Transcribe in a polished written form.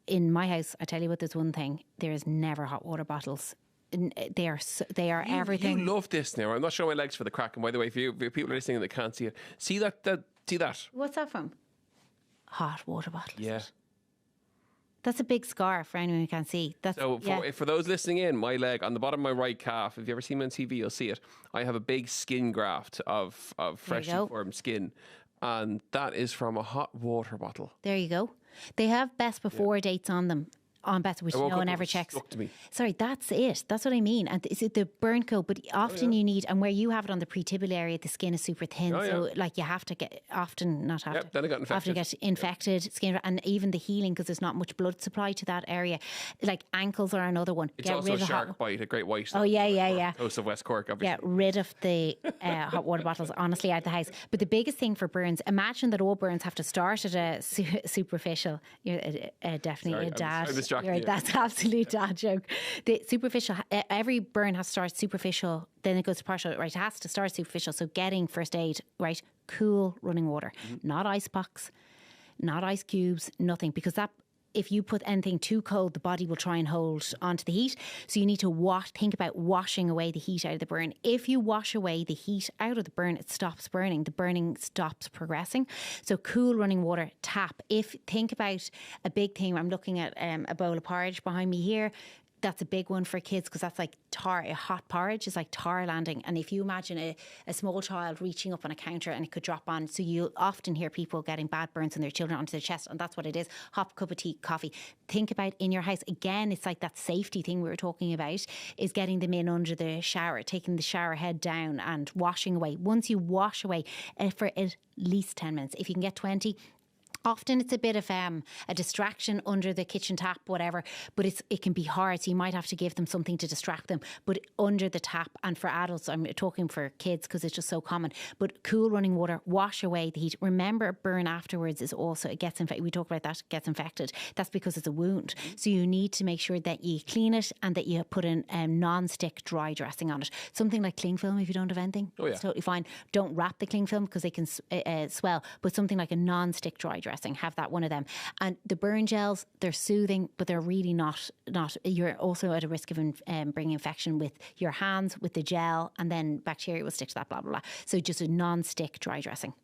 in my house, I tell you what, there's one thing: there is never hot water bottles. They are everything. You love this now. I'm not showing my legs for the crack. And by the way, if people are listening that can't see it, see that. What's that from? Hot water bottles. Yeah. That's a big scar for anyone who can't see. For those listening in, my leg on the bottom of my right calf, if you ever seen me on TV, you'll see it. I have a big skin graft of freshly formed skin, and that is from a hot water bottle. There you go. They have best before dates on them. On Beth, which no one ever checks. Stuck to me. Sorry, that's it. That's what I mean. And is it the burn coat? But often you need, and where you have it on the pretibial area, the skin is super thin. So like you have to get, then I got infected. Often get infected skin, and even the healing, because there's not much blood supply to that area. Like ankles are another one. It's also a shark bite, a great white. Oh yeah. Coast of West Cork, obviously. Get rid of the hot water bottles, honestly, out of the house. But the biggest thing for burns, imagine that all burns have to start at a superficial. You're definitely a dad. I'm distracted. That's absolute dad joke. The superficial, every burn has to start superficial, then it goes to partial, right? It has to start superficial. So getting first aid, right? Cool running water, not ice packs, not ice cubes, nothing, because that, if you put anything too cold, the body will try and hold onto the heat. So you need to think about washing away the heat out of the burn. If you wash away the heat out of the burn, it stops burning. The burning stops progressing. So cool running water, tap. Think about a big thing. I'm looking at a bowl of porridge behind me here. That's a big one for kids, because that's like tar. A hot porridge is like tar landing. And if you imagine a small child reaching up on a counter and it could drop on, so you'll often hear people getting bad burns on their children onto their chest, and that's what it is. Hot cup of tea, coffee. Think about in your house, again, it's like that safety thing we were talking about, is getting them in under the shower, taking the shower head down and washing away. Once you wash away for at least 10 minutes, if you can get 20, often it's a bit of a distraction under the kitchen tap, whatever, but it can be hard. So you might have to give them something to distract them. But under the tap, and for adults, I'm talking for kids because it's just so common, but cool running water, wash away the heat. Remember, burn afterwards is also, it gets infected. We talk about that, it gets infected. That's because it's a wound. So you need to make sure that you clean it and that you put in non-stick dry dressing on it. Something like cling film, if you don't have anything, it's totally fine. Don't wrap the cling film because they can swell, but something like a non-stick dry dressing. Have that, one of them. And the burn gels, they're soothing, but they're really not. You're also at a risk of bringing infection with your hands, with the gel, and then bacteria will stick to that, blah, blah, blah. So just a non-stick dry dressing.